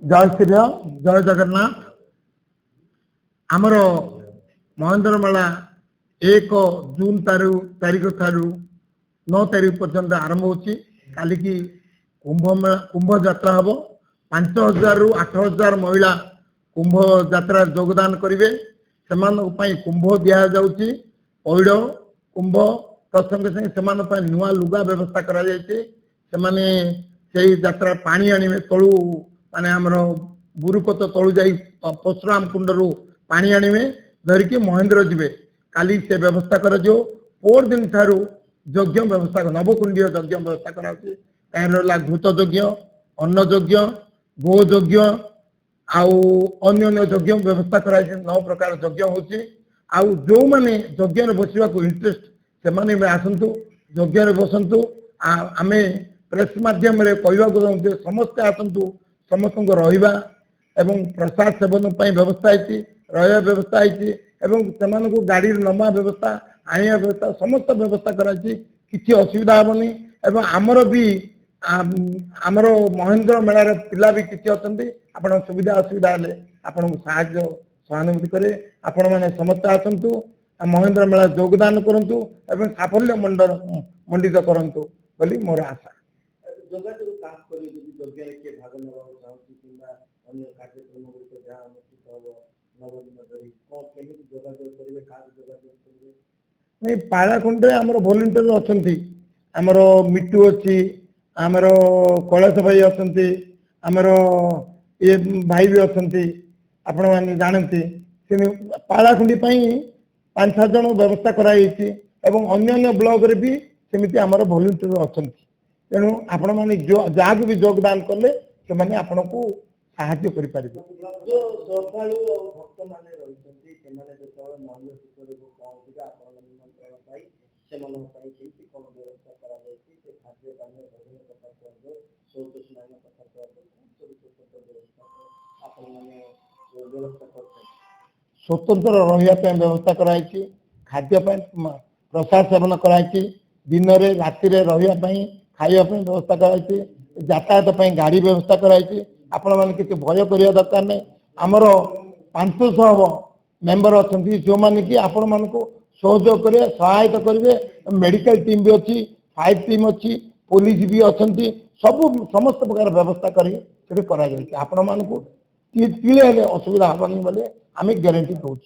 जय श्री राम जय जगन्नाथ आमर महेंद्र मेला 1 जून तारीख ठारू 9 तारीख पर्यंत आरंभ होची काली की कुंभ यात्रा हम 5000 रु 8000 महिला कुंभ यात्रा योगदान करेंगे से कुंभ दि जाऊँगी पैड़ कुंभ तत्संगे संगे नुआ लुगा व्यवस्था करा यात्रा पानी आने तलू माने आमर बुरुपत तलू जा परशुराम कुंड रू पानी आने धरिकी महेंद्र जीवे काली से व्यवस्था कर पोर दिन ठारू यज्ञ व्यवस्था नवकुंडीय यज्ञ व्यवस्था करा घृत यज्ञ अन्न यज्ञ गो यज्ञ अन्य यज्ञ व्यवस्था करा 9 प्रकार यज्ञ होची आउ जो माने यज्ञ बसवा इंटरेस्ट से आसतु यज्ञ बसतु आमे प्रेस माध्यम कहवाक समस्ते आसतु समस्त रहा एवं प्रसाद सेवन व्यवस्था रहा व्यवस्था से गाड़ी नमा व्यवस्था आने व्यवस्था समस्त व्यवस्था कराई किसी असुविधा हेनी एवं आमर भी आमर महेंद्र मेलार पिला भी किसी अच्छा सुविधा असुविधा हेले आपन साहाय्य सहानुभूति करे आपण मैंने समस्त आसतु महेंद्र मेला योगदान करंतु एवं साफल्य मंडित करंतु बोली मोर आशा नहीं पाड़ाखुंड आमर भलेंटियर अच्छा आमर मिट्टू अच्छी आमर कैलाश भाई अच्छा आमर ये भाई भी अच्छा आपण मैंने जानती पाड़ाखुंडी 5-7 जन व्यवस्था कराई अन्य ब्लॉक रे भी सेमती आमर भलेंटियर अच्छा तेणु आपण मैंने जहाँ भी योगदान कले से आपन को साहाय्य करें स्वतंत्र रहा व्यवस्था कराई खाद्य प्रसाद सेवन कराई दिन में राति रही खावाई व्यवस्था कराई यातायात गाड़ी व्यवस्था कराई आपण मैंने किसी भय करने दरकार नहीं आमर 500 मेंबर अच्छा जो मैंने कि आपण मान को सहयोग करेंगे सहायता करेंगे मेडिकल टीम भी अच्छी फायर टीम अच्छी पुलिस भी अच्छा सब समस्त प्रकार व्यवस्था करें आपण मान को असुविधा हेनी बोले आम ग्यारंटी दौर।